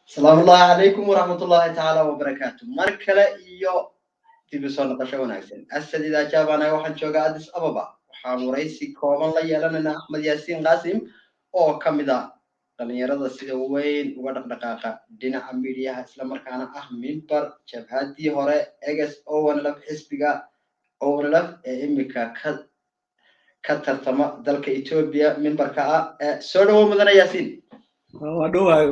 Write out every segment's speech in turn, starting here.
السلام الله عليكم ورحمة الله تعالى وبركاته. مركلة إيو تبصون قشون أحسن. أسد إذا جاب أنا واحد شوقة أدس أبابا. وحاموريسي كومن لا يلنا أحمد ياسين قاسم أو كمدا. قال يرد السيد وين ودق دقاقة دينا عميريا إسلام مركانا أحمين بر شبهاتي هراء إجس أو أنا لف حسبك أو أنا لف إمك كتر تما دلك إثيوبيا من بركة سورو مدنا ياسين. wadhowahay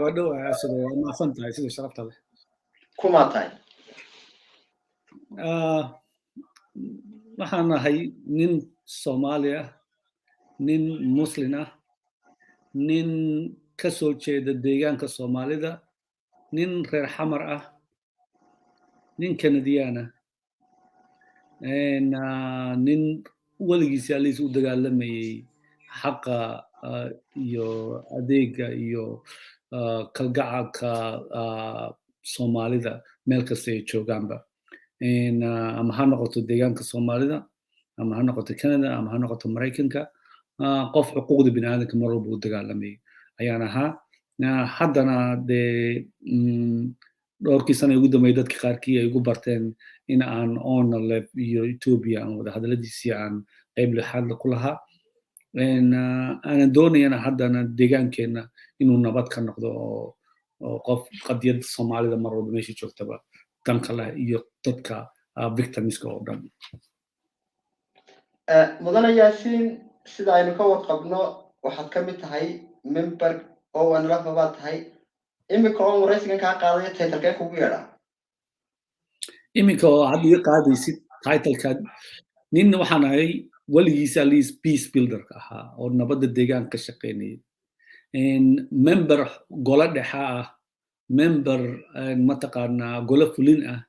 asado waa mahadsan tahay sida sharafta leh كوما تاي. waxaan nahay nin Soomaali ah nin Muslim ah nin ka soo jeeda deegaanka Soomaalida nin reer xamar ah nin Kanadiyaan ah nin weligiis aliis u dagaalamayay xaqa iyo adeega iyo kalgacalka Soomaalida meel kasta ay joogaanba ama ha noqoto deegaanka Soomaalida ama ha noqoto Canada ama ha noqoto Mareykanka qof xuquuqda bini'aadamka mar walba u dagaalamayay ayaan ahaa haddana dee dhowrkii sano ugu dambeeyay dadka qaarkii ay ugu barteen in aan ONLF iyo Ethiopia aan wada hadaladiisii aan qayb lixaad ku lahaa aanan doonayana haddana deegaankeena inuu nabad ka noqdo oo qof qadiyadda Soomaalida mar walba meesha joogtaba danka leh iyo dadka victimska oo dhan mudana yaasiin sida aynu ka warqabno waxaad ka mid tahay member oo ONLF baad tahay imika oo waraysigan kaa qaadaya taytalkee kugu yeedhaa iminka oo hadda iga qaadaysid titleka nin waxaan ahay weligiisa aliis peace builderka ahaa oo nabadda deegaanka ka shaqaynayay member golo dhexa ah member mataqaanaa golo fulin ah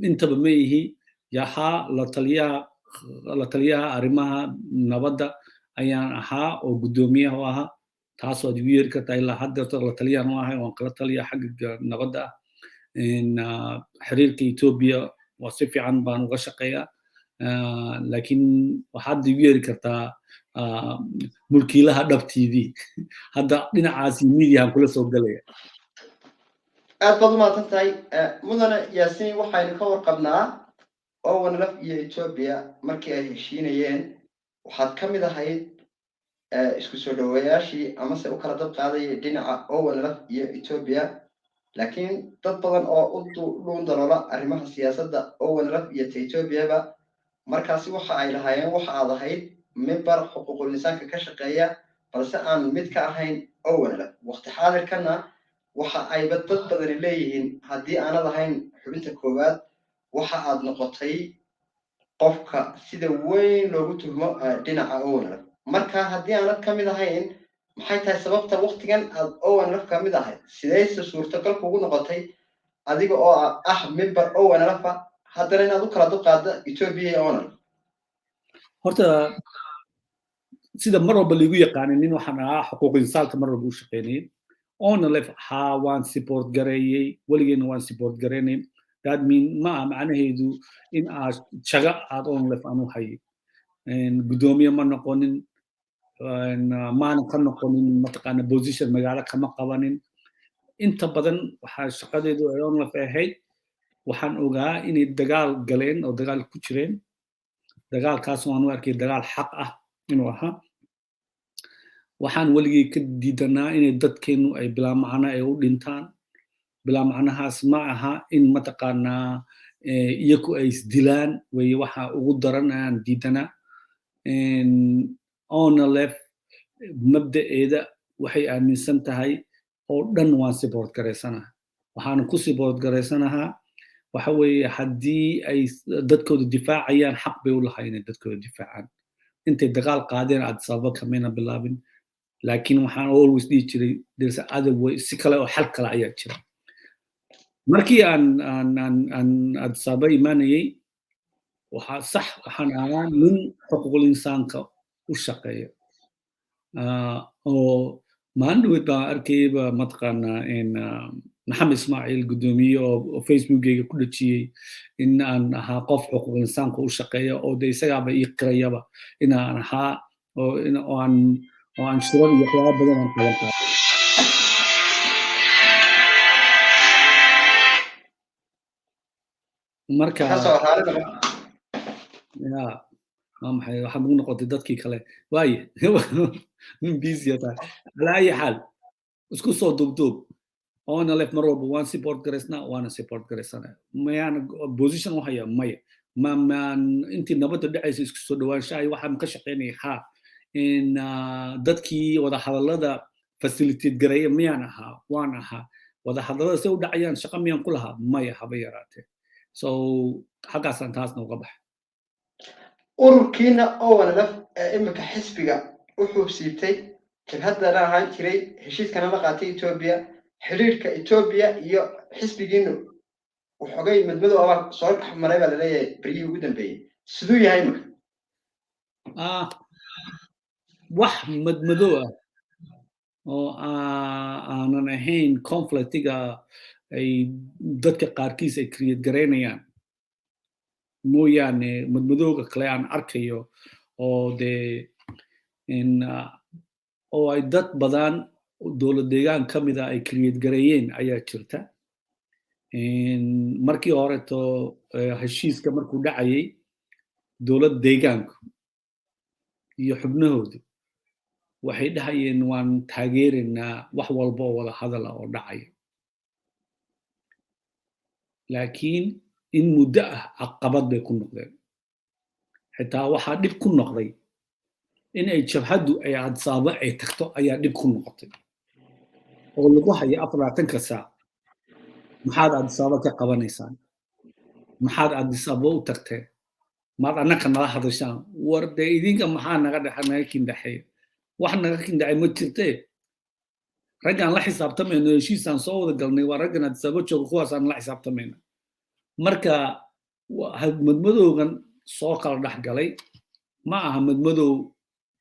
intaba ma ihi yahaa la taliyaha arrimaha nabadda ayaan ahaa oo guddoomiyaha u ahaa taas waad igu yeeri kartaa ilaa hadda la taliyahan u ahay waan kala taliya xagga nabadda xiriirka Ethiopia waa si fiican baan uga shaqeeyaa laakiin waxaad igu yeeri kartaa mulkiilaha dhab TV hadda dhinacaas miidiyahan kula soo galaya aad baad u mahadsan tahay mudane yaasiin waxaynu ka warqabnaa ONLF iyo Ethiopia markii ay heshiinayeen waxaad ka mid ahayd isku soo dhaweeyaashii amase u kala dad qaadayay dhinaca ONLF iyo Ethiopia laakiin dad badan oo u dhuun daloola arrimaha siyaasadda ONLF iyo Ethiopia markaasi waxa ay lahaayeen waxa aad ahayd member xuquuqul insaanka ka shaqeeya balse aan mid ka ahayn ONLF waqti xaadirkana waxa ay dad badan leeyihiin haddii aanad ahayn xubinta koowaad waxa aad noqotay qofka sida weyn loogu tuhmo dhinaca ONLF marka haddii aanad ka mid ahayn maxay tahay sababta waqtigan aad ONLF ka mid ahayd sidayse suurtagal kugu noqotay adiga oo ah member ONLF haddana inaad u kala duqaado Ethiopia iyo ONLF horta sida mar walba liigu yaqaanin nin waxaan ahaa xuquuq insaanka mar walba u shaqaynayay ONLF haa waan support gareeyay weligeena waan support garaynay that mean ma macnaheedu in aad shaga aad ONLF aanu hayay guddoomiye ma noqonin maanan ka noqonin mataqaana position magaalo kama qabanin inta badan waxaa shaqadeedu ay ONLF ahayd waxaan ogaa inay dagaal galeen oo dagaal ku jireen dagaalkaas waan u arkay dagaal xaq ah inuu ahaa waxaan weligii ka diidanaa inay dadkeenu ay bilaa macno ay u dhintaan bilaa macnahaas ma aha in mataqaanaa iyaku ay isdilaan weye waxa ugu daran aan diidanaa ONLF mabda'eeda waxay aaminsan tahay oo dhan waan support garaysanaha waxaan ku support garaysanahaa waxa weeye haddii ay dadkooda difaacayaan xaq bay u lahaa inay dadkooda difaacaan intay dagaal qaadeen Addis Ababa kamayna bilaabin laakiin waxaan always dhihi jiray there's other way si kale oo xal kale ayaa jira markii aan Addis Ababa imaanayay waxaan ahaa nin xuquuqul insaanka u shaqeeya oo maalin dhaweyd baan arkayba mataqaanaa maxamed ismaaciil guddoomiye oo facebookgayga ku dhajiyey in aan ahaa qof xuquuq insaanka u shaqeeya oo de isagaaba ii qirayaba inaan ahaa oo aan shirar iyo waxyaaba badan aan qaban qaaday marka kasoo raali ya ma maxay waxaan ugu noqotay dadkii kale waaye nin busy tahay ala ayi xaal isku soo duubduub oona lef mar walba waan support garaysnaa waana support garaysanaa mayaan position u haya maya maan intii nabadda dhacaysa isku soo dhawaanshahay waxaan ka shaqaynaya ha in dadkii wada hadallada facilitate gareeya miyaan ahaa waan ahaa wada hadallada se u dhacayaan shaqa miyaan ku lahaa maya haba yaraatee so xaggaasaan taasna uga baxay ururkiina ONLF ee imika xisbiga wuxuu siibtay jabhadana ahaan jiray heshiiskana la qaatay Ethiopia xiriirka Ethiopia iyo xisbigiinu waxoogay madmadow abaa soo dhex maray baa laleeyahay berigii ugu dambeeyey siduu yahay imika wax madmadow ah oo aanan ahayn conflictiga ay dadka qaarkiis ay create garaynayaan mooyaane madmadowga kale aan arkayo oo dee oo ay dad badan dowlad deegaan ka mida ay create gareeyeen ayaa jirta markii horeto heshiiska markuu dhacayay dowlad deegaanku iyo xubnahoodu waxay dhahayeen waan taageeraynaa wax walba oo wada hadala oo dhacaya laakiin in muddo ah caqabad bay ku noqdeen xitaa waxaa dhib ku noqday in ay jabhaddu ay adsaaba ay tagto ayaa dhib ku noqotay oo lagu haya 40 saac maxaad adsaaba ka qabanaysaan maxaad adsaaba u tagteen maad annaka nala hadashaan war dee idinka maxaa naga kindhaxeeya wax naga kindhacay ma jirtee raggaan la xisaabtamayno heshiisaan soo wada galnay waa raggan adsaaba jooga kuwaasaan la xisaabtamayna marka madmadowgan soo kala dhex galay ma aha madmadow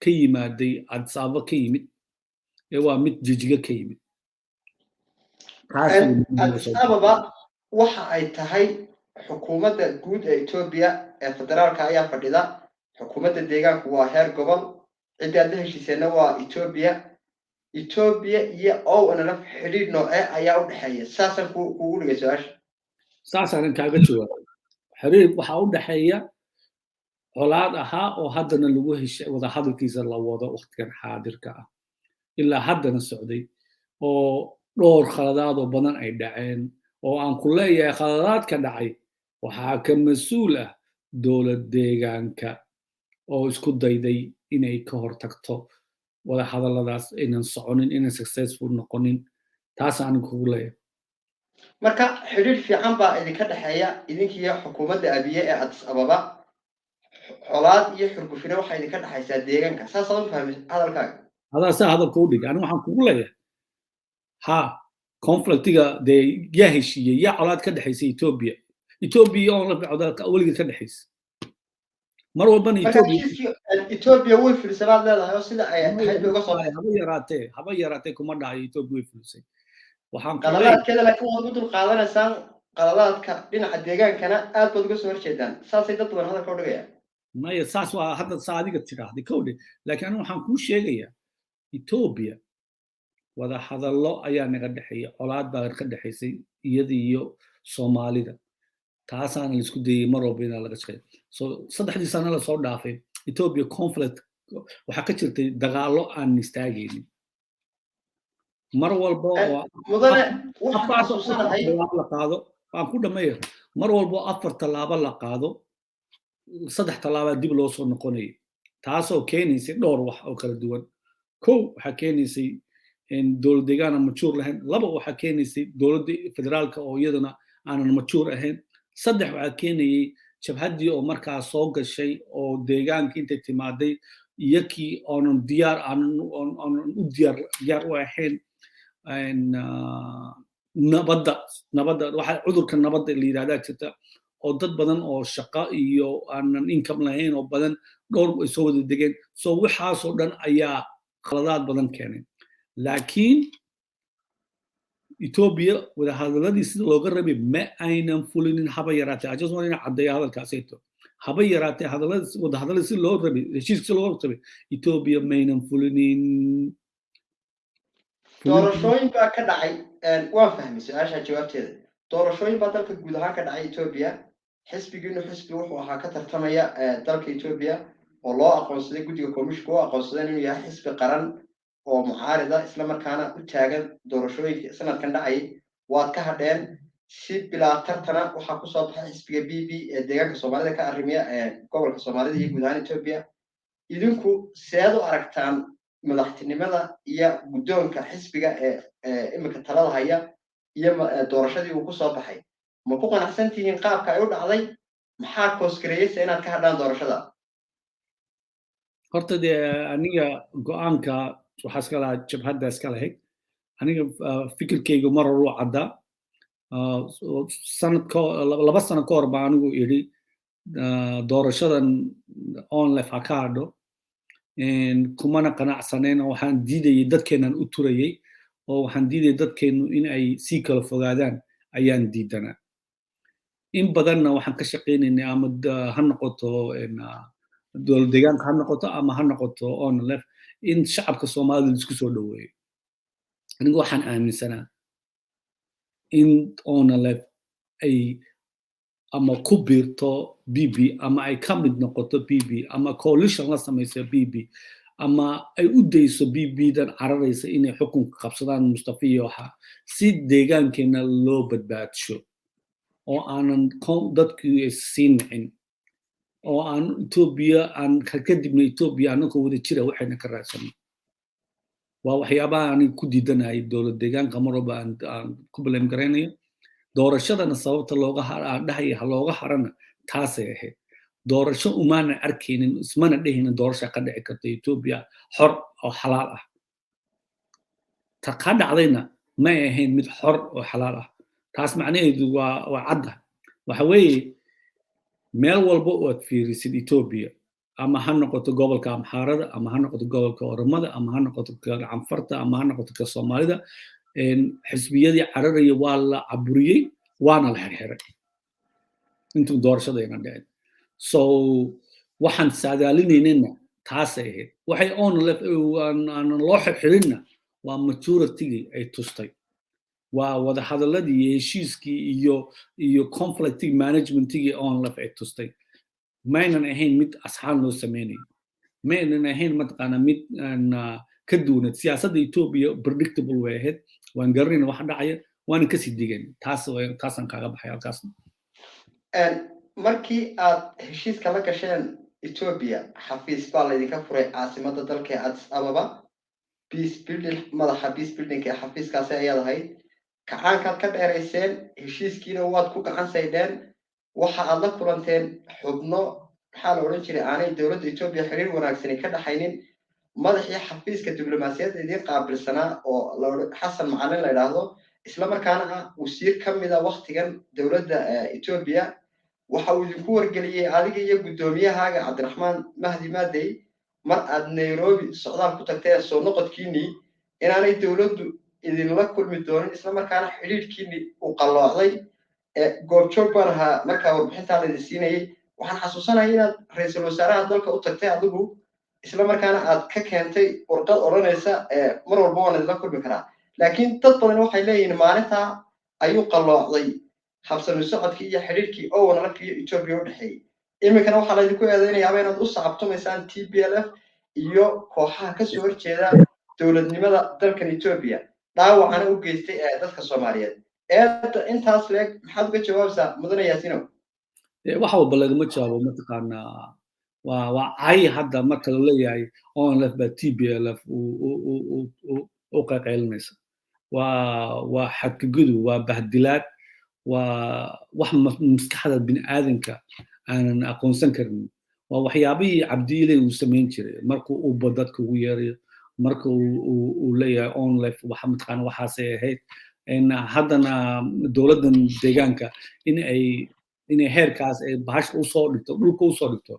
ka yimaaday adsaaba ka yimid ee waa mid jijiga ka yimid Addis Ababa waxa ay tahay xukuumadda guud ee Ethiopia ee federaalka ayaa fadhida xukuumadda deegaanku waa heer gobol cidda aad la heshiisayna waa Ethiopia iyo ONLF xiriir noocee ayaa u dhexeeya saasaan kuugu dhigay su-aasha saasaan kaaga jawaabay xiriir waxaa u dhexeeya colaad ahaa oo haddana lagu heshay wada hadalkiisa la wado waqtigan xaadirka ah ilaa haddana socday oo dhowr khaladaad oo badan ay dhaceen oo aan ku leeyahay khaladaadka dhacay waxaa ka mas-uul ah dowlad deegaanka oo isku dayday inay ka hortagto wada hadalladaas aynan soconin inay successful noqonin taasaan kugu leeyahay marka xiriir fiican baa idinka dhexeeya idinkiiyo xukuumadda abiye ee Addis Ababa colaad iyo xurgufina waxaa idinka dhexaysaa deegaanka saasaan u fahmay hadalkaaga hadaa saa hadalka u dhig aniga waxaan kugu leeyahay ha conflictiga dee yaa heshiiyey yaa colaad ka dhexaysa Ethiopia oo la colaad weligeed ka dhexaysa mar walbana Ethiopia way fiirsabaad leedahay oo sida ay ahayd uga soo haba yaraatee kuma dhahayo Ethiopia way fiirsay waxaan qaladaadkeeda laakiin waad u dul qaadanaysaan qaladaadka dhinaca deegaankana aad baad uga soo horjeedaan saasay dad badan hadalka u dhigayaan maya saas waa hadda saa adiga tiraahday kowdhe laakiin aniga waxaan kuu sheegayaa Ethiopia wada hadallo ayaa naga dhexeeya colaad baa ka dhexaysay iyada iyo Soomaalida taasaana la isku dayay mar walba inaa laga shaqeeyo so 3 sano la soo dhaafay Ethiopia conflict waxaa ka jirtay dagaallo aan istaagaynin mar walba oo mudane waxaan xasuusanahay la qaado aan ku dhameeyo mar walba 4 tallaabo la qaado 3 tallaabo dib loo soo noqonayo taasoo keenaysay dhowr wax oo kala duwan kow waxaa keenaysay in dowlad deegaan aan majuur lahayn laba waxaa keenaysay dowladda federaalka oo iyadana aanan majuur ahayn saddex waxaa keenayay jabhaddii oo markaa soo gashay oo deegaanka intay timaaday iyakii oonan diyaar aanan u diyaar u ahayn nabadda waxa cudurka nabadda la yidhahdaa jirta oo dad badan oo shaqo iyo aanan income lahayn oo badan dhowr ay soo wada degeen so waxaasoo dhan ayaa khaladaad badan keenay laakiin Ethiopia wada hadalladii sida looga rabay ma aynan fulinin haba yaraatee I just want to caddeeyo hadalkaasayto haba yaraatee wada hadalladii si loo rabay heshiiska si loo rabay Ethiopia ma aynan fulinin doorashooyin baa ka dhacay waan fahmay su-aasha jawaabteeda doorashooyin baa dalka guud ahaan ka dhacay Ethiopia xisbigiinu xisbi wuxuu ahaa ka tartamaya dalka Ethiopia oo loo aqoonsaday guddiga komishanka oo aqoonsadeen inuu yahay xisbi qaran oo mucaarida isla markaana u taagan doorashooyinka sanadkan dhacay waad ka hadheen si bilaa tartana waxaa kusoo baxay xisbiga BB ee deegaanka Soomaalida ka arrimiya gobolka Soomaalida iyo guud ahaan Ethiopia idinku seed u aragtaan madaxtinimada iyo guddoonka xisbiga imika talada haya iyo doorashadii uu kusoo baxay ma ku qanacsan tihiin qaabka ay u dhacday maxaa koosgareeyaysa inaad ka hadhaan doorashada horta dee aniga go-aanka waxaa iska lahaa jabhadda iska lahayd aniga fikirkayga mar hore u caddaa laba sano ka hor baa anigu idhi doorashadan onlef ha ka hadho kumana qanacsaneen waxaan diidayay dadkeenan u turayay oo waxaan diidayay dadkeennu in ay sii kala fogaadaan ayaan diidanaa in badanna waxaan ka shaqaynaynay ama ha noqoto dowlad deegaanka ha noqoto ama ha noqoto onlef in shacabka soomaalida isku soo dhoweeyo anigu waxaan aaminsanaa in onlef ay ama ku biirto BB ama ay ka mid noqoto BB ama coalition la samayso BB ama ay u dayso BB-dan cararaysa inay xukunka qabsadaan Mustafa iyo waxa si deegaankeena loo badbaadsho oo aanan dadkii sii nicin oo aan Ethiopia aan kadibna Ethiopia anagoo wada jira waxayna ka raadsanay waa waxyaabaha aan ku diidanahay dowlad deegaanka mar walba aan ku blame garaynayo doorashadana sababta looga dhahaya ha looga harana taasay ahayd doorasho umaana arkaynin ismana dhehinin doorasha ka dhici karta Ethiopia xor oo xalaal ah ta ka dhacdayna ma ahayn mid xor oo xalaal ah taas macnaheedu waa cadda waxa weeye meel walba oo aad fiirisid Ethiopia ama ha noqoto gobolka Amxaarada ama ha noqoto gobolka Oromada ama ha noqoto Canfarta ama ha noqoto ka Soomaalida xisbiyadii cararaya waa la caburiyey waana la xirxiray intuu doorashadayna dhicin so waxaan saadaalinaynayna taasay ahayd waxay aan loo xirxirinna waa maturity ay tustay waa wada hadaladii iyo heshiiskii iyo conflict managementigii onlef ay tustay maynan ahayn mid asxaan loo samaynayo maynan ahayn mataqaana mid ka duwanad siyaasadda Ethiopia predictable way ahayd waan garanayna wax dhacaya waan ka sii digan taasaan kaaga baxay halkaas markii aad heshiiska la gasheen Ethiopia xafiis baa laydinka furay caasimadda dalka Addis Ababa peace building madaxa peace building ee xafiiskaasi ayaad ahayd kacaankaad ka dheerayseen heshiiskiina waad ku gacan saydheen waxa aad la kulanteen xubno maxaa la odhan jiray aanay dowladda Ethiopia xiriir wanaagsan ka dhaxaynin madaxii xafiiska diblomaasiyadda idin qaabilsanaa oo xasan macalin la yidhaahdo isla markaana ah wasiir ka mid ah waqtigan dowladda Ethiopia waxa uu idinku wargeliyey adiga iyo guddoomiyahaaga Cabdiraxmaan Mahdi Maadey mar aad Nairobi socdaal ku tagtay soo noqodkiinii inaanay dowladdu idinla kulmi doonin isla markaana xiriirkiinii uu qalloocday goobjoog baan ahaa markaa warbixintaa laydin siinayay waxaan xasuusanahay inaad ra-iisul wasaaraha dalka u tagtay adigu isla markaana aad ka keentay warqad odhanaysa mar walba waan idinla kulmi karaa laakiin dad badan waxay leeyihiin maalintaa ayuu qalloocday habsami socodkii iyo xiriirkii onlef iyo Ethiopia u dhexeeyey iminkana waxaa laydinku eedeynayaaba inaad u sacabtumaysaan TPLF iyo kooxaha kasoo horjeeda dowladnimada dalkan Ethiopia dhaawacana u geystay dadka Soomaaliyeed intaas leeg maxaad uga jawaabaysaa mudane Yaasinow waxa walba lagama jawaabo mataqaanaa waa cay hadda marka la leeyahay onlef baa TPLF u qaylinaysa waa xadgudub waa bahdilaad waa wax maskaxda bini'aadanka aanan aqoonsan karin waa waxyaabihii cabdiile uu samayn jiray markuu uba dadka ugu yeerayo marka uu leeyahay onlef waxa mataqaana waxaasay ahayd haddana dowladdan deegaanka inay heerkaas ay bahasha usoo dhigto dhulka usoo dhigto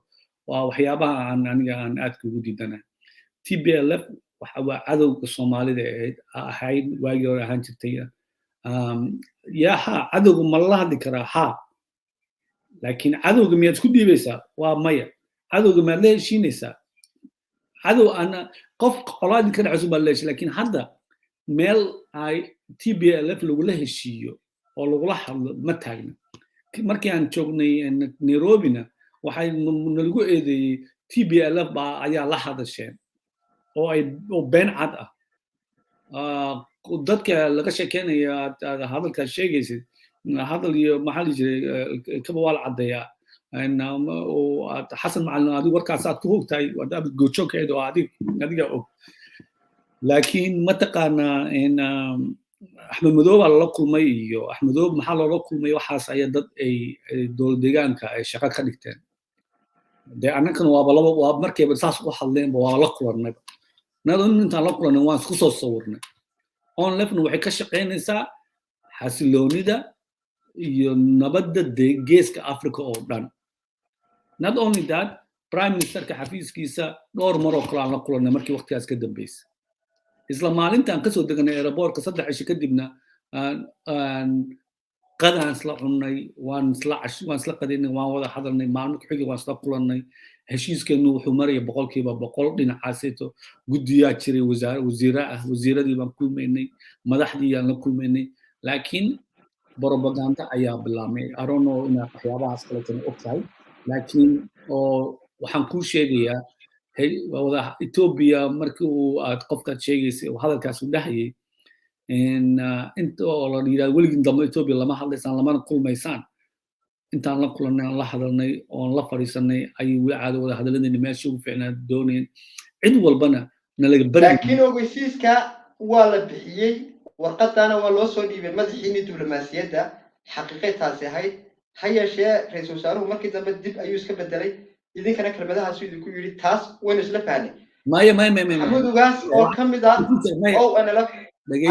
waa waxyaabaha aniga aan aadka ugu diidanahay TPLF waa cadowga Soomaalida ahayd waagii hore ahaan jirtay yaa ha cadowga ma la hadli karaa ha laakiin cadowga miyaad isku dhiibaysaa waa maya cadowga maad la heshiinaysaa cadow ana qof qolaadii ka dhacayso baad la heshiin laakiin hadda meel ay TPLF lagula heshiiyo oo lagula hadlo ma taagna markii aan joognay nairobina waxay nalagu eedeeyey tblf baa ayaa la hadasheen oo been cad ah dadka laga sheekeynaya hadalkaa sheegaysid hadal iyo maxaa la jiray kaba waa la caddeeyaa xasan macalin adigu warkaasaad ku hogtahay waad gojoogkeed oo adiga og laakiin mataqaanaa axmed madoob baa lala kulmay iyo axmed madoob maxaa loola kulmay waxaas ayaa dad ay dowlad deegaanka ay shaqo ka dhigteen dee annagana waa markayba saas u hadleenba waa la kulannayba intaan la kulannay waan isku soo sawirnay onlefna waxay ka shaqaynaysaa xasiloonida iyo nabadda geeska africa oo dhan not only that prime ministerka xafiiskiisa dhowr maroo kale aan la kulannay markii waqtigaas ka dambaysa isla maalintaan kasoo deganay aeroboortka 3 cisho kadibna qadaan isla cunnay waan isla qadaynay waan wada hadalnay maalmo ku xigay waan isla kulannay heshiiskeenu wuxuu maraya 100% dhinacaaseeto guddiyaa jiray wasiiradii baan kulmaynay madaxdii aan la kulmaynay laakiin propaganda ayaa bilaabmay I don't know inaad waxyaabahaas kaleetana og tahay laakiin oo waxaan kuu sheegayaa wada Ethiopia markii aad qofkaad sheegaysay oo hadalkaas u dhahayay inta oo la yiraahdo weligin dambe Ethiopia lama hadlaysaan lamana kulmaysaan intaan la kulannay aan la hadalnay oon la fadhiisanay ayay weli caado wada hadaladani meesha ugu fiicnaa doonayeen cid walbana nalaga bari laakiin ogeysiiska waa la bixiyey warqadana waa loo soo dhiibay madaxiinii diblomaasiyadda xaqiiqataasi ahayd ha yeeshee ra-iisul wasaaruhu markii dambe dib ayuu iska bedelay idinkana kelmadahaasu idinku yidhi taas waynu isla fahnay maxamudugaas oo ka mid ah ONLF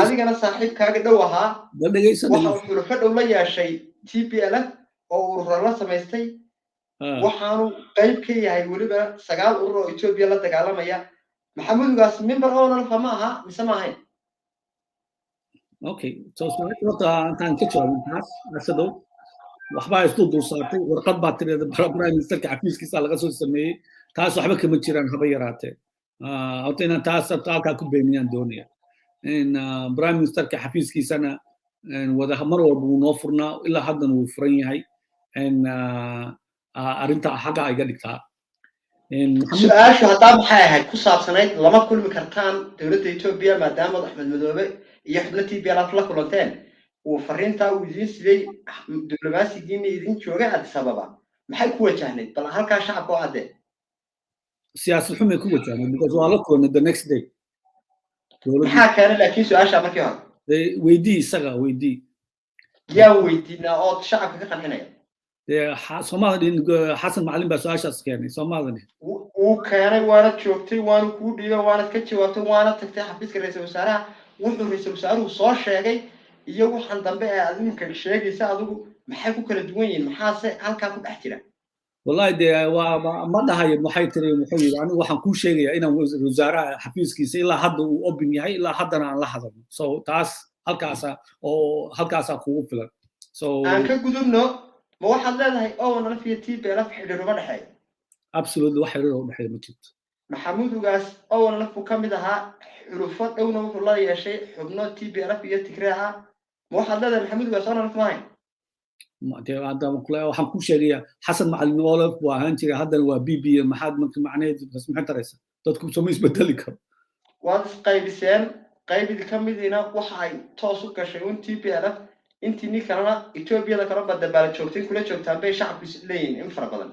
adigana saaxiibkaaga dhow ahaa waxa uu xulufo dhow la yeeshay TPLF oo ururo la samaystay waxaanu qayb ka yahay weliba 9 urur oo Ethiopia la dagaalamaya maxamudugaas member ONLF ma aha mise ma ahayn okay so intaan ka jawaabin taas asado waxbaa isku dul saartay warqad baa tirada prime ministerka xafiiskiisa laga soo sameeyay taas waxba kama jiraan haba yaraatee horta inaan taas halkaa ku beeniyaan doonaya prime ministerka xafiiskiisana wada mar walba wuu noo furnaa ilaa haddana wuu furan yahay arrinta xagga iga dhigtaa su-aashu haddaa maxay ahayd ku saabsanayd lama kulmi kartaan dowladda Ethiopia maadaama Axmed Madoobe iyo xubno TPLF la kulanteen uu fariintaa uu idiin siday diblomaasigiina idin jooga Addis Ababa maxay ku wajahnayd bal halkaa shacabka oo cadde siyaasad xumay ku wajahnayd because waa la kulannay the next day maxaa keenay laakiin su-aasha markii hore weydii isaga weydii yaa weydiinaa oo shacabka ka qancinaya Soomaalida xasan macalin baa su-aashaas keenay Soomaalida wuu keenay waana joogtay waana kuu dhiibay waana ka jawaabtay waana tagtay xafiiska ra-iisul wasaaraha wuxuu ra-iisul wasaaruhu soo sheegay iyo waxaan dambe ee adinka sheegaysa adigu maxay ku kala duwan yihiin maxaase halkaa ku dhex jira wallahi dee ma dhahayo maxay tiri muxuu yidhi anigu waxaan kuu sheegayaa inaan wasaaraha xafiiskiisa ilaa hadda uu open yahay ilaa haddana aan la hadalno so taas halkaasa kugu filan so aan ka gudubno ma waxaad leedahay ONLF iyo TPLF xidhiidh uma dhexeeyo absolutely wax xidhiidh u dhexeeya ma jirto maxamudugaas ONLF buu ka mid ahaa xulufo dhowna wuxuu la yeeshay xubno TPLF iyo Tigray ahaa ma waxaad leedahay maxamudugaas ONLF ma ahayn waxaan kuu sheegayaa xasan macalin ONLF buu ahaan jiray haddana waa BB maxaad macnaheedu maxay taraysa dadku sama isbedeli karo waad isqaybiseen qaybidii ka midiina waxa ay toos u gashay un TPLF intii nin kalena Ethiopia kala badabaal joogtay kula joogtaan bay shacabku leeyihiin in fara badan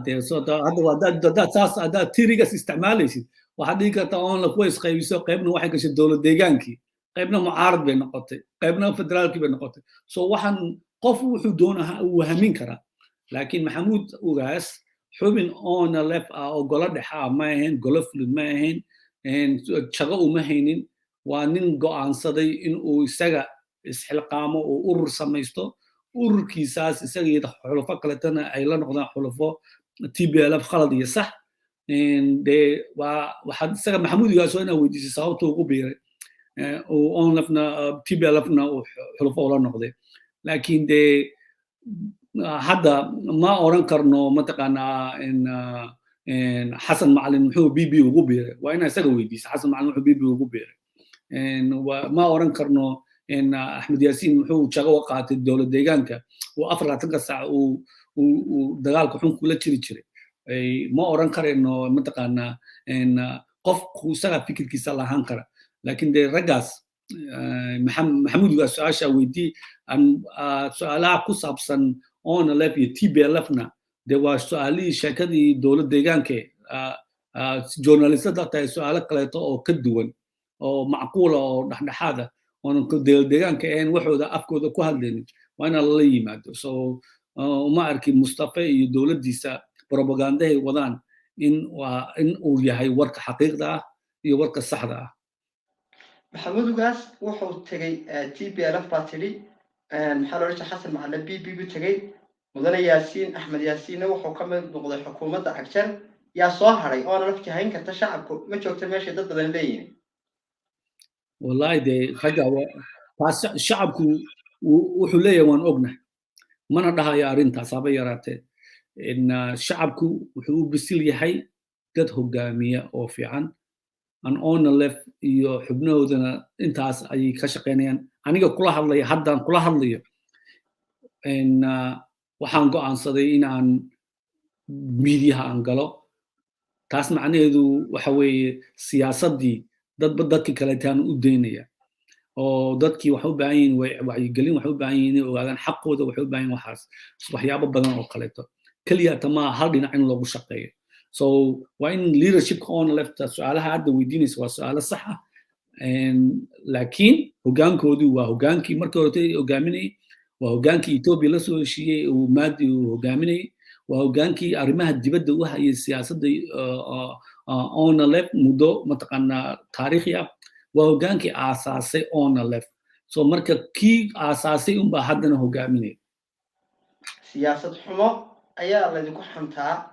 dee soo hadda saas haddaad tirigas isticmaalaysid waxaad dhihi kartaa ONLF way isqaybiso qaybna waxay gashay dowlad deegaankii qaybna mucaarad bay noqotay qaybna federaalkii bay noqotay so waxaan qof wuxuu doonaha uu hamin karaa laakiin maxamuud ugaas xubin ONLF oo golo dhexa ma ahayn golo fulid ma ahayn shaqo uma haynin waa nin go'aansaday in uu isaga isxilqaamo oo urur samaysto ururkiisaas isaga iyo xulufo kaletana ay la noqdaan xulufo TPLF khalad iyo sax dee waxaad isaga maxamuud ugaas waa inaa weydiisay sababta ugu biiray ONLFna TPLFna uu xulufo ula noqday laakiin dee hadda ma oran karno mataqaanaa xasan macalin muxuu BB ugu biiray waa inaa isaga weydiisa xasan macalin muxuu BB ugu biiray ma oran karno إن أحمد ياسين محو شغوا قاتل الدولة ديجانك وأفرع تنقص ودجال كحوم كل شيء ما أوران كره إنه منطقة إن قف خوسا فكر كيسا الله هنكره لكن ده رجاس محمود قال سؤال ودي أن سؤالها كوسابسن أون لفي تي بي لفنا ده وسؤالي شكلي دولة ديجانك جورناليست ده سؤالك كله أو كدوان أو معقولة أو نحن هذا وأنا كدول ديجان كأن وحده أفكار كهذين وأنا الله يمد وما أركي مصطفى دولة ديسا بروباغندا وضان إن ويا هاي ورك حقيقة هي ورك الصح ده محمود قاس وحو تجي تي بي اف باتري محلول حسن مع البي بي تجي مدن ياسين أحمد ياسين وحو كمل نقضي حكومة عكشر يا صاحري أنا نفكي هين كنت شعبكم ما شوكت ماشي ضد ذنبين والله ده خجع شعبك وحلية وان أغنى ما ندها يا رنتا صابي يراته إن شعبك وحو بسيل يحي قد هجامية أو في عن أن أون لف يحبنا ودنا أنت أي كشقينيان أنا كل هذا حدا كل هذا إن وحان عن صديقين عن ميديا عن قلو تاس معناه وحوي سياسة دي ضد ضدك كلتان ودينية أو ضدك وحو بعين وعيقلين وحو بعين وعن حق وحو بعين وحاس وحيابا بدن وقلته كليا تما هل نحن لو شقية so وين leadership on left سؤالها عد ويديني سؤال الصحة لكن هجانك وهجانك مركورتي هجامني وهجانك إثيوبيا لسه شيء ومادي وهجامني وهجانك أرمها الدبد وهي السياسة دي on left مدو متقنا تاريخيا وهجانك أساسي on left so مركا كي أساسي بحدنا هجامني سياسة حما أيا الذي كحمتها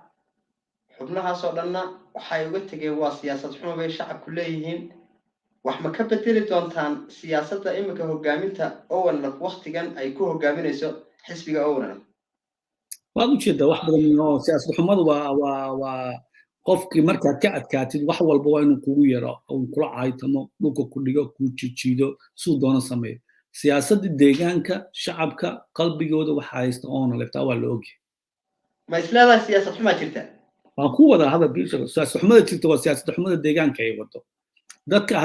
حبناها صدرنا وحيوت جوا سياسة حما بين الشعب كلهم وحما كبتلي دونتان سياسة إما كهجامنتها أولا في وقت كان أي كهجامين يسوع حسب أولا waad u jeedaa wax badan oo siyaasad xumadu waa qofkii markaa ka adkaatid wax walba waa inuu kugu yaro uu kula caaytamo dhulka ku dhigo ku jijiido siduu doono sameeyo siyaasadda deegaanka shacabka qalbigooda waxa haysta oona leftaa waa la ogyahay ma islaada siyaasad xuma jirta waan ku wada hadalkiisa siyaasad xumada jirta waa siyaasad xumada deegaanka ay wato dadka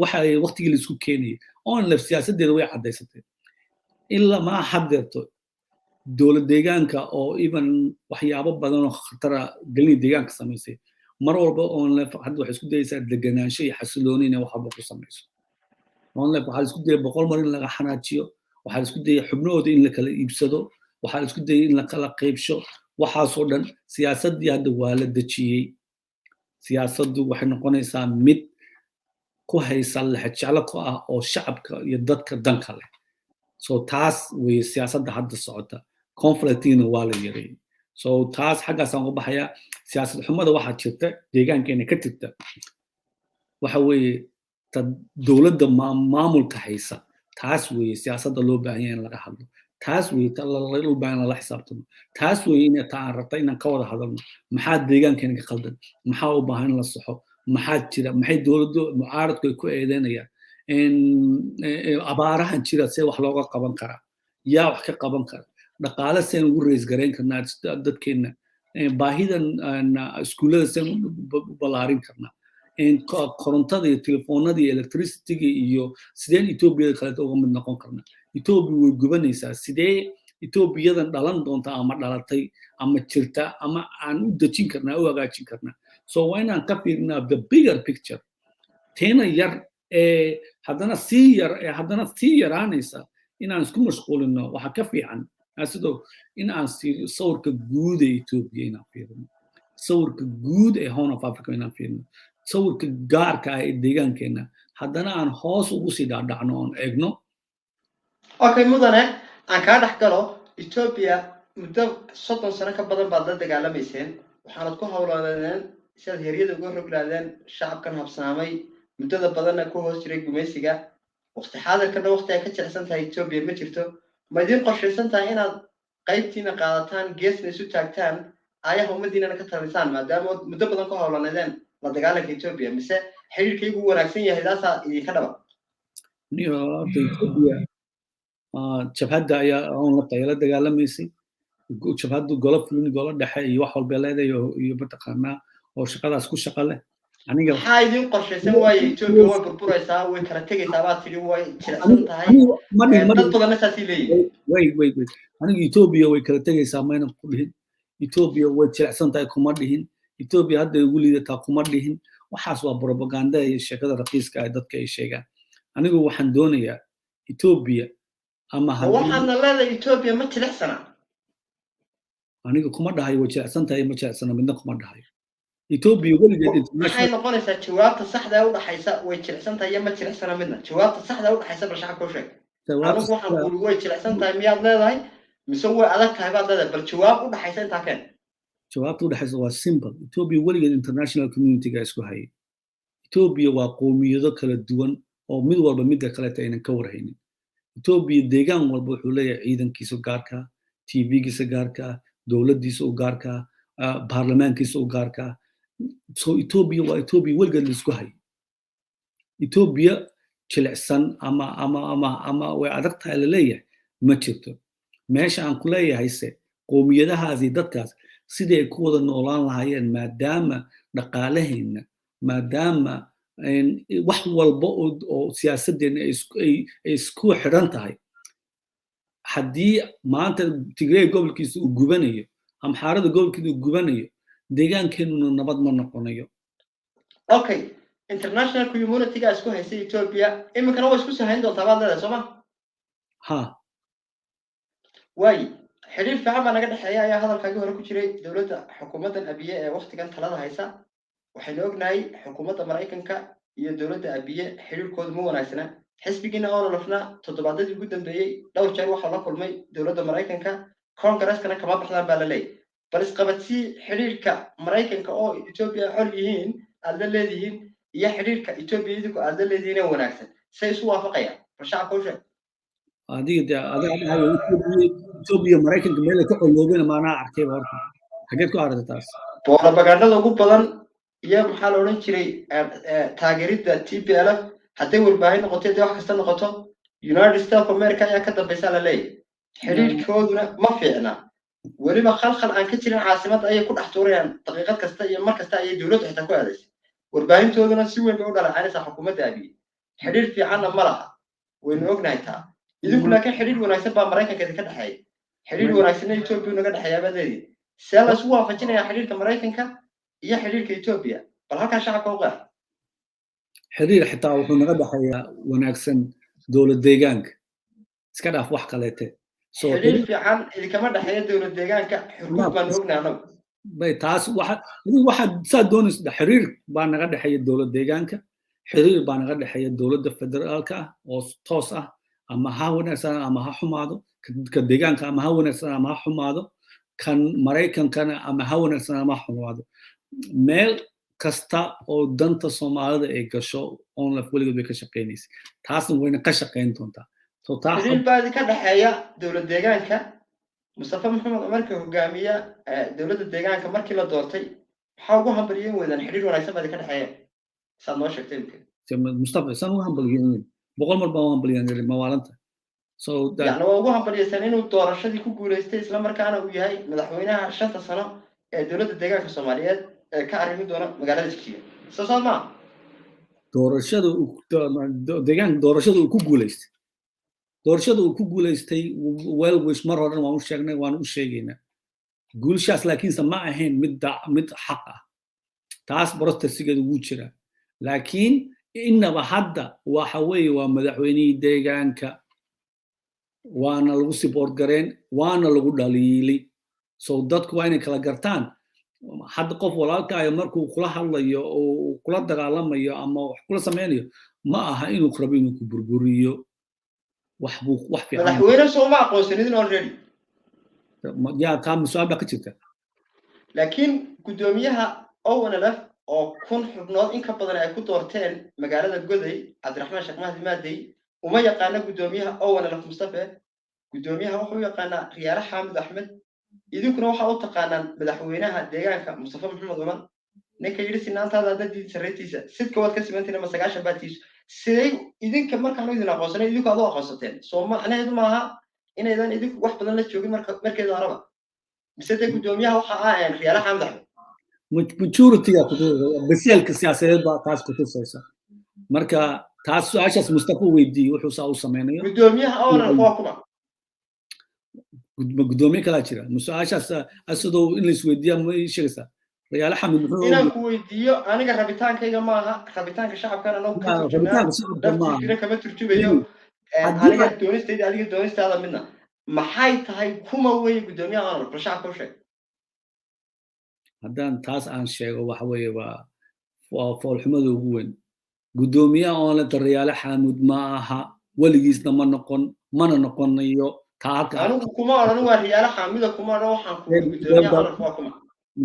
waxa ay waqtigii la isku keenayay oona lef siyaasadeeda way cadaysatay ilaa ma hadeerto dowlad deegaanka oo even waxyaabo badan oo khatara galin deegaanka samaysay mar walba oo lef hadda waxay isku dayaysaa deganaansho iyo xasilooni inay waxba ku samayso on lef waxaa isku dayay boqol mar in laga xanaajiyo waxaa isku dayay xubnahooda in la kala iibsado waxaa isku dayay in la kala qaybsho waxaasoo dhan siyaasaddii hadda waa la dejiyey siyaasaddu waxay noqonaysaa mid ku haysa lexjeclo ku ah oo shacabka iyo dadka danka leh so taas way siyaasadda hadda socota conflictina waa la yareeyey so taas xaggaasaan uga baxayaa siyaasad xumada waxaa jirta deegaankeena ka jirta waxa weeye dowladda maamulka haysa taas weeye siyaasadda loo baahan yahay in laga hadlo taas weeye loo baahan lala xisaabtamo taas weeye in taan rabta inaan ka wada hadalno maxaa deegaankeena ka qaldan maxaa u baahan in la saxo maxaa jira maxay dowladdu mucaaradku ay ku eedeynayaan abaarahan jira see wax looga qaban karaa yaa wax ka qaban kara dhaqaale seen ugu rays garayn karnaa dadkeena baahidan iskuullada seen u ballaarin karnaa korontada iyo telefoonada iyo electricityga iyo sideen etoobiyada kaleeta uga mid noqon karnaa etoobiya way gubanaysaa sidee etoobiyadan dhalan doonta ama dhalatay ama jirta ama aan u dejin karnaa u hagaajin karnaa so waa inaan ka fiirnaa the bigger picture teena yar haddana sii yaraanaysa inaan isku mashquulino waxa ka fiican sidoo in aan sawirka guud ee Ethiopia inaan fiirino sawirka guud ee Horn of Africa inaan fiirino sawirka gaarka ah ee deegaankeena haddana aan hoos ugu sii dhacno oon eegno okay mudane aan ka dhex galo Ethiopia muddo 30 sano ka badan baad la dagaalamayseen waxaanad ku hawlaadeen sidaad heeryada uga roglaadeen shacabkan habsaamay muddada badanna ku hoos jiray gumaysiga waqti xaadirkana waqti ay ka jecsan tahay Ethiopia ma jirto ma idin qorshaysan tahay inaad qaybtiina qaadataan geesna isu taagtaan ayaha ummadiinana ka talisaan maadaama muddo badan ku hawlaadeen la dagaalanka Ethiopia mise xiriirkaygu wanaagsan yahay daasaa idinka dhaba niyo Ethiopia jabhadda ayaa oon la tayala dagaalamaysay jabhaddu golo fulin golo dhexe iyo wax walba leedahay iyo mataqaanaa oo shaqadaas ku shaqa leh aniga maxaa idin qorshaysan waaye Ethiopia way burburaysaa way kala tegaysaa baad tidhi way jilicsan tahay dad badanna saasii leeyihin wait aniga Ethiopia way kala tegaysaa mayna ku dhihin Ethiopia way jilicsan tahay kuma dhihin Ethiopia hadda ugu liidataa kuma dhihin waxaas waa propaganda iyo sheekada raqiiska ah dadka ay sheegaan anigu waxaan doonayaa Ethiopia ama waxaadna leedahay Ethiopia ma jilicsana aniga kuma dhahayo way jilicsan tahay ma jilicsana midna kuma dhahayo Ethiopia weligeed maxay noqonaysaa jawaabta saxda ee u dhaxaysa way jilicsan tahay iyo ma jilicsana midna jawaabta saxda ee u dhaxaysa bal shacabka u sheeg anigu waxaan kuuli way jilicsan tahay miyaad leedahay mise way adag tahay baad leedahay bal jawaab u dhaxaysa intaa keen jawaabta u dhaxaysa waa simple Ethiopia weligeed international community-ga isku hayay Ethiopia waa qowmiyado kala duwan oo mid walba midda kaleeta aynan ka warhaynin Ethiopia deegaan walba wuxuu leeyahay ciidankiisa gaarka TV-giisa gaarka dowladdiisa u gaarka baarlamaankiisa u gaarka so Ethiopia waa Ethiopia weligeed la isku hayay Ethiopia jilicsan ama way adag tahay la leeyahay ma jirto meesha aan ku leeyahay se qowmiyadahaasi dadkaas sidii ay ku wada noolaan lahaayeen maadaama dhaqaalaheenna maadaama wax walba oo siyaasadeenna ay isku xidhan tahay haddii maanta Tigray gobolkiisa uu gubanayo amxaarada gobolkiisa uu gubanayo deegaankeenuna nabad ma noqonayo okay international community-ga isku haysay Ethiopia iminkana way isku sahayn doontaa baad leedahay sooma ha way xiriir fiican baa naga dhexeeya ayaa hadalkaagii hore ku jiray dowladda xukuumaddan Abiye ee waqtigan talada haysa waxaynu ognahay xukuumadda Mareykanka iyo dowladda Abiye xiriirkoodu ma wanaagsana xisbigiina oo lafna toddobaadadii ugu dambeeyay dhowr jeer waxa la kulmay dowladda Mareykanka Congress-kana kama baxdaan baa la leeyahay bal isqabadsi xiriirka Mareykanka oo Ethiopia xor yihiin aad la leedihiin iyo xiriirka Ethiopia idinku aad la leedihiin ee wanaagsan say isu waafaqayaan bal shacabka u sheeg adiga Ethiopia Mareykanka meel ka qoloobeen maana arkay horta xageed ku aragtay taas propagandada ugu badan iyo maxaa la oran jiray taageeridda TPLF hadday warbaahin noqoto wax kasta noqoto United States of America ayaa ka dambaysa la leeyahay xiriirkooduna ma fiicna weliba khalkhal aan ka jirin caasimadda ayay ku dhex tuurayaan daqiiqad kasta iyo mar kasta ayay dowladdu xitaa ku aadaysay warbaahintooduna si weyn bay u dhaleecaynaysaa xukuumadda Abiy xiriir fiicanna ma laha waynu ognahay taa idinku laakiin xiriir wanaagsan baa Mareykanka idinka dhexeeya xiriir wanaagsanna Ethiopia naga dhexeeya baad leedihiin see la isu waafajinayaa xiriirka Mareykanka iyo xiriirka Ethiopia bal halkaa shacabka u qeex xiriir xitaa wuxuu naga dhexeeyaa wanaagsan dowlad deegaanka iska dhaaf wax kaleete xiriir fiican idinkama dhexeeya dowlad deegaanka xurgud baan ognahay anagu bay taas waxa saa doonaysa xiriir baa naga dhexeeya dowlad deegaanka xiriir baa naga dhexeeya dowladda federaalka ah oo toos ah ama ha wanaagsan ama ha xumaado ka deegaanka ama ha wanaagsan ama ha xumaado kan Mareykankana ama ha wanaagsan ama ha xumaado meel kasta oo danta Soomaalida ay gasho on la weligeed way ka shaqeynaysaa taasna wayna ka shaqeyn doontaa xiriir baa idinka dhexeeya dowlad deegaanka Mustafa Maxamed markii hogaamiya dowladda deegaanka markii la doortay waxa ugu hambaliyeen weedan xiriir wanaagsan baa idinka dhexeeya saad noo sheegtay Mustafa san ugu hambaliyeen boqol mar baa hambaliyeen mawaalanta yani waa ugu hambaliyeen inuu doorashadii ku guuleystay isla markaana uu yahay madaxweynaha 5 sano ee dowladda deegaanka Soomaaliyeed ee ka arrimi doona magaalada Jigjiga soo ma doorashada deegaanka doorashada uu ku guuleystay doorashada uu ku guuleystay well wish mar hore waan u sheegnay waan u sheegaynaa guulshaas laakiinse ma ahayn mid xaq ah taas protestigeeda wuu jira laakiin innaba hadda waxa weeye waa madaxweynihii deegaanka waana lagu support gareen waana lagu dhaliilay so dadku waa inay kala gartaan hadda qof walaalkaayo markuu kula hadlayo oo kula dagaalamayo ama wax kula sameynayo ma aha inuu rabo inuu ku burburiyo wax fiican madaxweyne Soomaa aqoonsanidin already yaa taa musaabada ka jirta laakiin gudoomiyaha ONLF oo kun xubnood in ka badan ay ku doorteen magaalada Goday Cabdiraxmaan Sheekh Mahdi Maadey uma yaqaan gudoomiyaha ONLF Mustafa gudoomiyaha wuxuu yaqaanaa Riyaale Xaamid Axmed idinkuna waxa uu taqaanaan madaxweynaha deegaanka Mustafa Maxamed Umar ninka yiri sinaantaada dadii sareetiisa sidka wad ka simantina ma 9 baatiis siday idinka markaan idin aqoonsanay idinku aad u aqoonsateen soo macnaheedu maaha inaydan idinku wax badan la joogin markeeda horeba mise dee guddoomiyaha waxa ah riyaalaha madaxda majority-ga baseelka siyaasadeed baa taas ku tusaysa marka taas su-aashaas mustafa weydiiyey wuxuu saa u sameynayo guddoomiyaha oonalf waa kuma guddoomiye kalaa jira su-aashaas asadoo in la isweydiiyaa ma ii sheegaysaa rayaale xamid muxuu inaan ku weydiiyo aniga rabitaankayga maaha rabitaanka shacabkan anagu ka turjunaa naftiisina kama turjumayo aniga doonistayda adiga doonistaada midna maxay tahay kuma weye guddoomiyaha oonalf bal shacabka u sheeg haddaan taas aan sheego waxa weeye waa foolxumada ugu weyn guddoomiyaha oonalta rayaale xamud ma aha weligiisna ma noqon mana noqonayo anigu kuma odhan waa riyaale xaamida kuma odhan waxaan ku guddoomiyaha oonalf waa kuma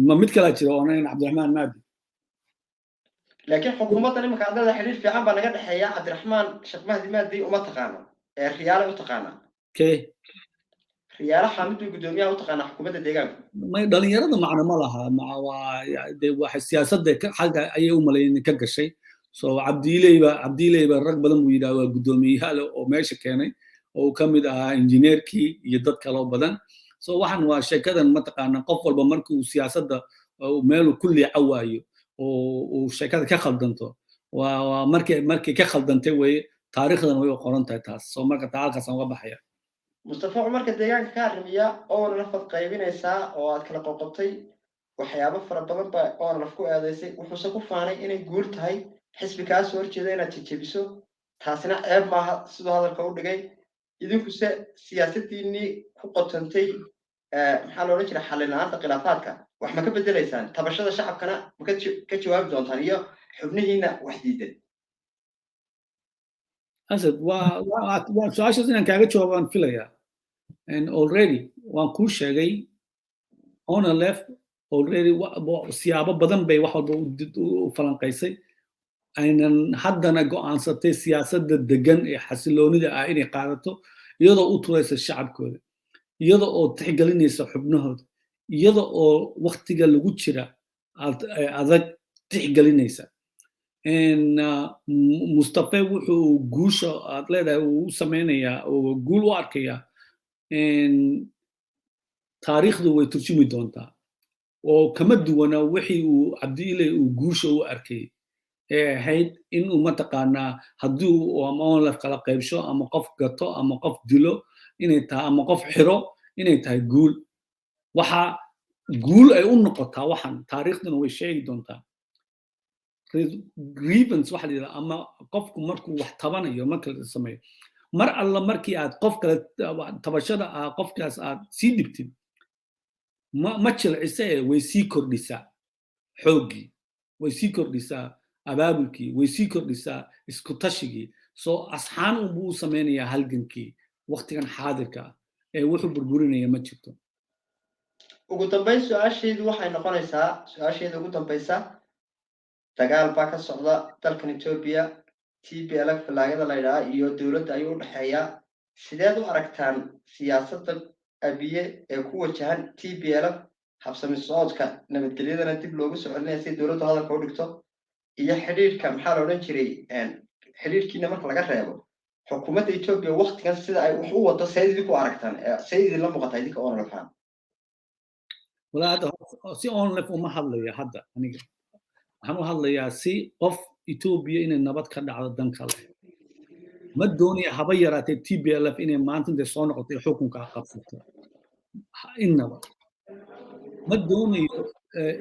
ma mid kala jira oonan cabdiraxmaan maadi laakiin xukuumaddan iminka ardada xidhiir fiican baa naga dhexeeya cabdiraxmaan sheekh mahdi maadi uma taqaano riyaale u taqaanaa riyaale xaamid bay guddoomiyaha u taqaanaa xukuumadda deegaanka may dhalinyarada macno ma laha waxay siyaasadda xagga ayay u malayn ka gashay so cabdiileyba rag badan buu yidhaha waa guddoomiyayaal oo meesha keenay oo ka mid ahaa injineerkii iyo dad kaloo badan so waxan waa sheekadan mataqaana qof walba markuu siyaasadda meelu ku liica waayo oo uu sheekada ka khaldanto waa markay ka khaldantay weye taariikhdan way qoran tahay taas so marka taa halkaasaan uga baxaya mustafa cumarka deegaanka ka arrimiya oonalaf baad qaybinaysaa oo aad kala qoqobtay waxyaabo fara badan baa oonalaf ku eedaysay wuxuuse ku faanay inay guul tahay xisbi kaa soo horjeeda inaad jejebiso taasina ceeb maaha siduu hadalka u dhigay idinkuse siyaasaddiinnii ku qotantay maxaa la odhan jira xallin la-aanta khilaafaadka wax ma ka bedelaysaan tabashada shacabkana ma ka jawaabi doontaan iyo xubnihiina wax diidan asad waa su-aashaas inaan kaaga jawaabaan filayaa already waan kuu sheegay onalef already siyaabo badan bay wax walba u falanqaysay aynan haddana go'aansatay siyaasadda degan ee xasiloonida ah inay qaadato iyadoo u turaysa shacabkooda iyada oo tixgelinaysa xubnahooda iyada oo waktiga lagu jira adag tixgelinaysa mustafe wuxuu guusha aad leedahay uu u sameynayaa oo guul u arkayaa taariikhdu way turjumi doontaa oo kama duwana wixii uu cabdiile uu guusha u arkayay ee ahayd inuu mataqaanaa haddii ama onlef kala qaybsho ama qof gato ama qof dilo inay tahay ama qof xiro inay tahay guul waxa guul ay u noqotaa waxan taariikhduna way sheegi doontaa grievance waxa la yidhaha ama qofku markuu wax tabanayo marka la sameeyo mar alla markii aad qof kale tabashada qofkaas aad sii dhibtid ma jilcise way sii kordhisaa xooggii way sii kordhisaa abaabulkii way sii kordhisaa isku tashigii so asxaan unbuu u sameynayaa halgankii waktigan xaadirka ah ee wuxuu burburinaya ma jirto ugu dambayn su-aasheedu waxay noqonaysaa su-aasheeda ugu dambaysa dagaal baa ka socda dalkan etoobiya TPLF falaagada la yidhaha iyo dowladda ayuu u dhexeeyaa sideed u aragtaan siyaasadda abiye ee ku wajahan TPLF habsami socodka nabadgelyadana dib loogu soo celinaya si dowladdu hadalka u dhigto iyo xidhiirka maxaa la odhan jiray xidhiirkiina marka laga reebo xukuumadda etoobiya waktigan sida ay wax u wado seed idinku aragtaan seed idinla muuqataa idinka onlefaan walaa hadda si onlef uma hadlaya hadda aniga waxaan u hadlayaa si qof etoobiya inay nabad ka dhacdo dan kale ma doonaya haba yaraatee TPLF inay maanta intay soo noqotay xukunka qabsato innaba ma doonayo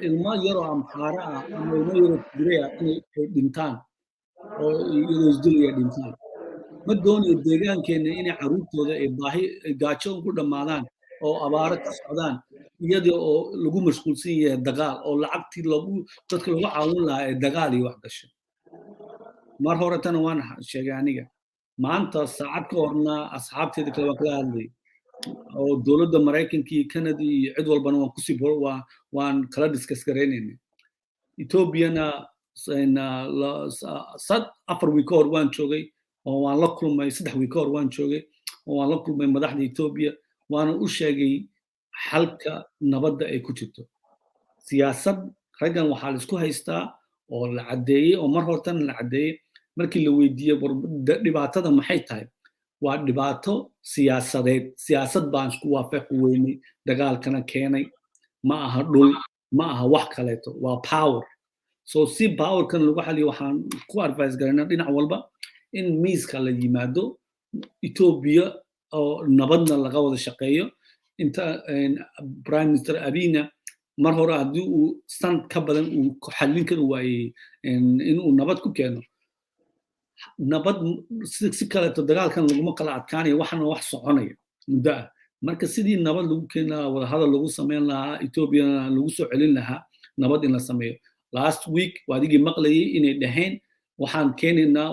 ilmo yaroo amxaara ah ama ilmo yaroo tigray ah inay dhintaan oo iyadoo isdilaya dhintaan ma doonayo deegaankeenna inay carruurtooda ay baahi gaajo ku dhammaadaan oo abaaro ka socdaan iyada oo lagu mashquulsan yahay dagaal oo lacagtii dadka lagu caawin lahaa ee dagaal iyo wax gasho mar hore tana waan sheegay aniga maanta saacad ka horna asxaabteeda kale waan kala hadlay oo dowladda maraykanka iyo canada iyo cid walbana waan kala discuss garaynayna etoobiyana 4 wiik ka hor waan joogay oo waan la kulmay 3 wiik ka hor waan joogay oo waan la kulmay madaxda etoobiya waana u sheegay xalka nabadda ay ku jirto siyaasad raggan waxaa la isku haystaa oo la caddeeyey oo mar hortana la caddeeyey markii la weydiiyey dhibaatada maxay tahay waa dhibaato siyaasadeed siyaasad baan isku waafaqi weynay dagaalkana keenay ma aha dhul ma aha wax kaleeto waa power so si powerkan lagu xaliyo waxaan ku advice garaynaa dhinac walba in miiska la yimaado Ethiopia oo nabadna laga wada shaqeeyo inta prime minister abina mar hore haddii uu san ka badan uu xallin kari waayey inuu nabad ku keeno nabad si kaleeto dagaalkan laguma kala adkaanayo waxana wax soconaya muddo ah marka sidii nabad lagu keeni lahaa wadahadal lagu samayn lahaa Ethiopia lagu soo celin lahaa nabad in la sameeyo last week waadigii maqlayay inay dhaheen waxaan keenaynaa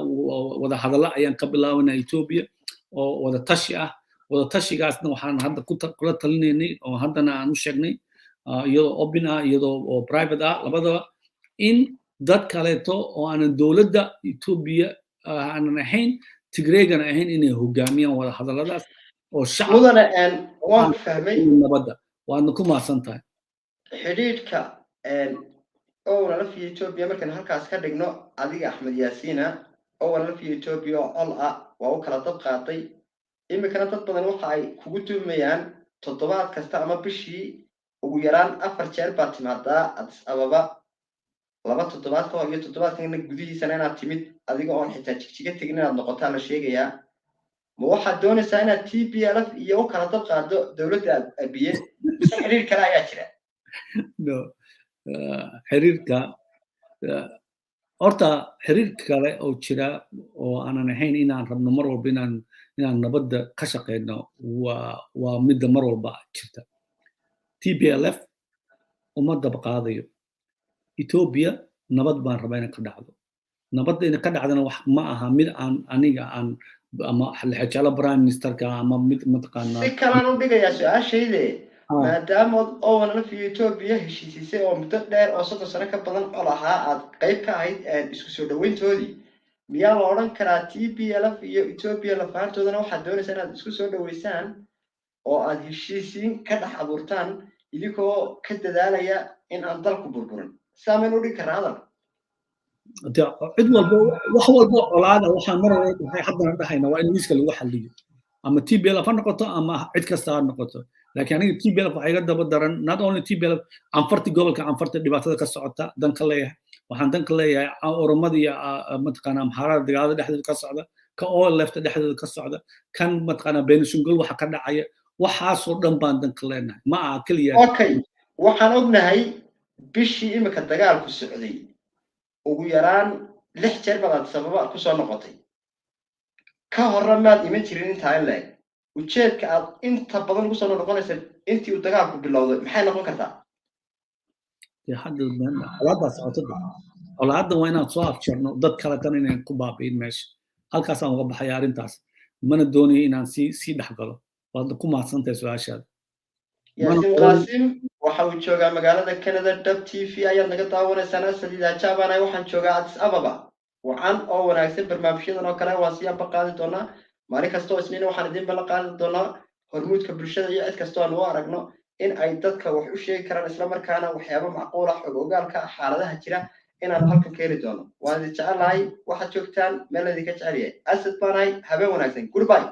wadahadalla ayaan ka bilaabanaa Ethiopia oo wada tashi ah wada tashigaasna waxaan hadda kula talinaynay oo haddana aan u sheegnay iyadoo open ah iyadoo oo private ah labadaba in dad kaleeto oo aanan dowladda Ethiopia aanan ahayn Tigreegana ahayn inay hogaamiyaan wada hadalladaas oo mudane waan fahmay nabadda waadna ku mahadsan tahay xidhiidhka oo wala fi Ethiopia markaan halkaas ka dhigno adiga Axmed Yaasiina oo wala fi Ethiopia oo col ah waa u kala dab qaatay imikana dad badan waxa ay kugu tuumayaan toddobaad kasta ama bishii ugu yaraan 4 jeer baad timaadaa Addis Ababa laba toddobaad ka hor iyo toddobaadkan gudihiisana inaad timid adiga oo xitaa jigjiga tegin inaad noqotaa la sheegayaa ma waxaad doonaysaa inaad TPLF iyo u kala dab qaado dowladda abiye mise xiriir kale ayaa jira no xiriirka horta xiriir kale oo jira oo aanan ahayn inaan rabno mar walba inaan nabadda ka shaqeyno waa midda mar walba jirta TPLF uma dab qaadayo Ethiopia nabad baan rabaa inay ka dhacdo nabadda inay ka dhacdana wax ma aha mid aan aniga aan ama xajala prime ministerka ama mid mataqaanaa si kalaan u dhigayaa su-aashayde maadaama oo wala fi Ethiopia heshiisay oo muddo dheer oo 3 sano ka badan oo lahaa aad qayb ka ahayd isku soo dhaweyntoodii miyaa la oran karaa TPLF iyo Ethiopia la fahantoodana waxaad doonaysaa inaad isku soo dhaweysaan oo aad heshiisiin ka dhex abuurtaan idinkoo ka dadaalaya in aan dalku burburin saameyn u dhigi karaa hadal cid walba wax walba colaada waxaan mar walba waxay haddana dhahayna waa in miiska lagu xalliyo ama TPLF ha noqoto ama cid kasta ha noqoto laakiin aniga TPLF waxay iga daba daran not only TPLF anfarti gobolka anfarta dhibaatada ka socota danka leeyahay waxaan danka leeyahay oromada iyo mataqaana amxaarada dagaalada dhexdooda ka socda ka OLF dhexdooda ka socda kan mataqaana Benishangul waxa ka dhacaya waxaasoo dhan baan danka leenahay ma aha kaliya okay waxaan ognahay bishii imika dagaalku socday ugu yaraan 6 jeer baad sababa ku soo noqotay ka horramaad iman jirin inta ay leeg ujeedka aad inta badan ku soo noqonaysa intii uu dagaalku bilowday maxay noqon kartaa hadda colaadda socotada colaadda waa inaan soo afjarno dad kale tan inaan ku baabi'in meesha halkaasaan uga baxaya arrintaas mana doonayo inaan sii dhexgalo waad ku mahadsantahay su-aashaada Yaasin Qaasim waxa uu joogaa magaalada Canada Dab TV ayaad naga daawanaysaa Saliida Jabana waxaan joogaa Addis Ababa waxaan oo wanaagsan barnaamijyadan oo kale waan sii aba qaadi doonaa maalin kasta oo isniin waxaan idin bala qaadi doonaa hormuudka bulshada iyo cid kasta oo aan u aragno in ay dadka wax u sheegi karaan isla markaana waxyaabo macquul ah xog ogaalka xaaladaha jira inaan halkan ka heli doono waan idin jecelahay waxaad joogtaan meel idinka jecel yahay asad baanahay habeen wanaagsan goodbye